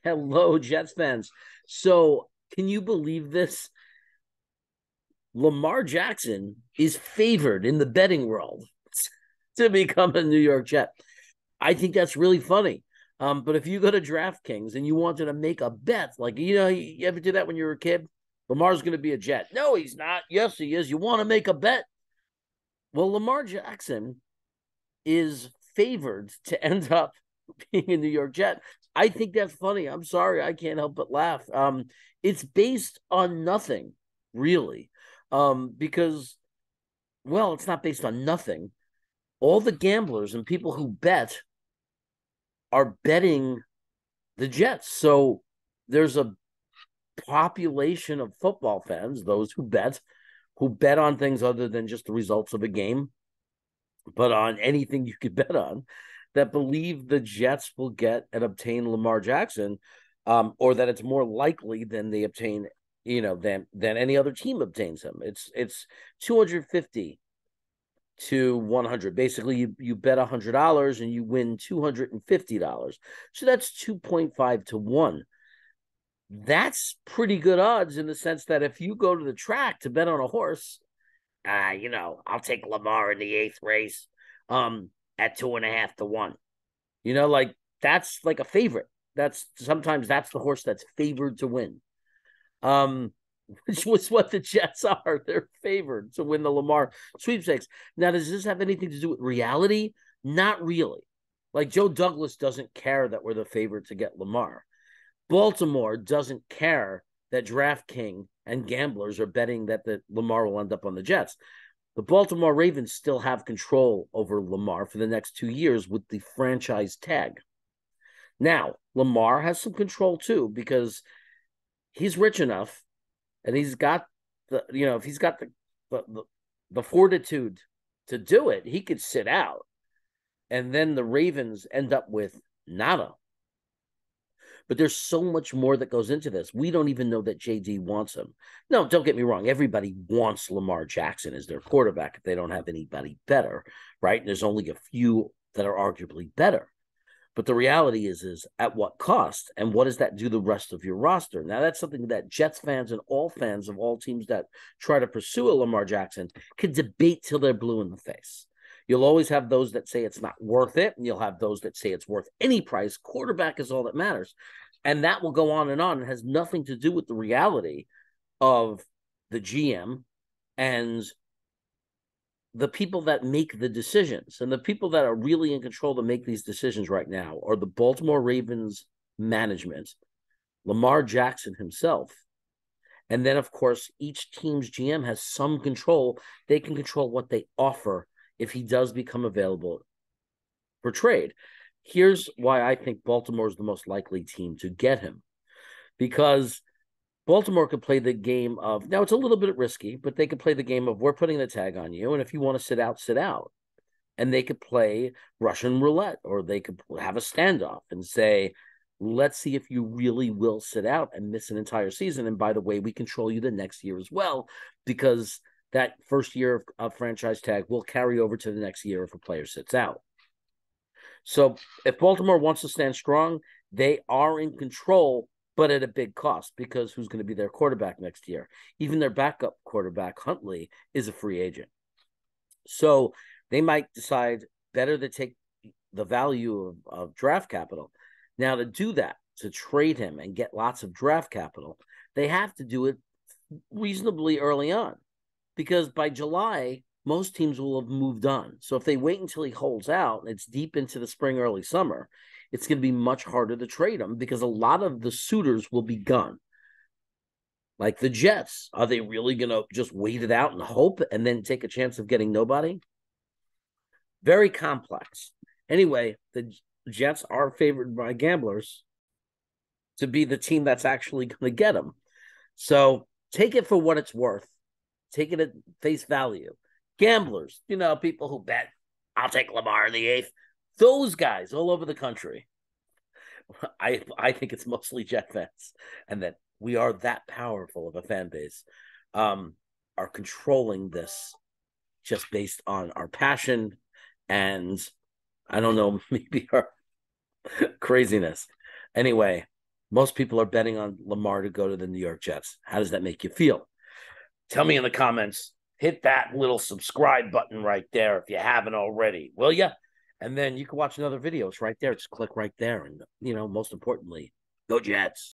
Hello, Jets fans. So, can you believe this? Lamar Jackson is favored in the betting world to become a New York Jet. I think that's really funny. But if you go to DraftKings and you wanted to make a bet, like you ever did that when you were a kid? Lamar's going to be a Jet. No, he's not. Yes, he is. You want to make a bet? Well, Lamar Jackson is favored to end up being a New York Jet. I think that's funny. I'm sorry, I can't help but laugh. It's based on nothing, really, because well, it's not based on nothing. All the gamblers and people who bet are betting the Jets. So there's a population of football fans, those who bet on things other than just the results of a game, but on anything you could bet on, that believe the Jets will get and obtain Lamar Jackson, or that it's more likely than they obtain, than any other team obtains him. It's 250 to 100. Basically, you bet $100 and you win $250. So that's 2.5 to 1. That's pretty good odds in the sense that if you go to the track to bet on a horse, I'll take Lamar in the eighth race at 2.5 to 1. Like that's like a favorite. That's the horse that's favored to win. Which was what the Jets are. They're favored to win the Lamar sweepstakes. Now, does this have anything to do with reality? Not really. Like Joe Douglas doesn't care that we're the favorite to get Lamar. Baltimore doesn't care that DraftKings and gamblers are betting that the Lamar will end up on the Jets. The Baltimore Ravens still have control over Lamar for the next 2 years with the franchise tag. Now, Lamar has some control too because he's rich enough and he's got if he's got the fortitude to do it, he could sit out. And then the Ravens end up with nada. But there's so much more that goes into this. We don't even know that JD wants him. No, don't get me wrong. Everybody wants Lamar Jackson as their quarterback if they don't have anybody better, right? And there's only a few that are arguably better. But the reality is at what cost? And what does that do the rest of your roster? Now, that's something that Jets fans and all fans of all teams that try to pursue a Lamar Jackson can debate till they're blue in the face. You'll always have those that say it's not worth it, and you'll have those that say it's worth any price. Quarterback is all that matters. And that will go on and on. It has nothing to do with the reality of the GM and the people that make the decisions. And the people that are really in control to make these decisions right now are the Baltimore Ravens management, Lamar Jackson himself. And then, of course, each team's GM has some control. They can control what they offer if he does become available for trade. Here's why I think Baltimore is the most likely team to get him. Because Baltimore could play the game of, now it's a little bit risky, but they could play the game of we're putting the tag on you. And if you want to sit out, sit out. And they could play Russian roulette, or they could have a standoff and say, let's see if you really will sit out and miss an entire season. And by the way, we control you the next year as well, because that first year of franchise tag will carry over to the next year if a player sits out. So if Baltimore wants to stand strong, they are in control, but at a big cost, because who's going to be their quarterback next year? Even their backup quarterback, Huntley, is a free agent. So they might decide better to take the value of draft capital. Now, to do that, to trade him and get lots of draft capital, they have to do it reasonably early on, because by July, most teams will have moved on. So if they wait until he holds out and it's deep into the spring, early summer, it's going to be much harder to trade him because a lot of the suitors will be gone. Like the Jets, are they really going to just wait it out and hope and then take a chance of getting nobody? Very complex. Anyway, the Jets are favored by gamblers to be the team that's actually going to get him. So take it for what it's worth. Take it at face value. Gamblers, people who bet, I'll take Lamar in the eighth. Those guys all over the country. I think it's mostly Jet fans, and that we are that powerful of a fan base, are controlling this just based on our passion and I don't know, maybe our craziness. Anyway, Most people are betting on Lamar to go to the New York Jets. How does that make you feel? Tell me in the comments. Hit that little subscribe button right there if you haven't already, will you? And then you can watch another videos right there. Just click right there. And, most importantly, go Jets.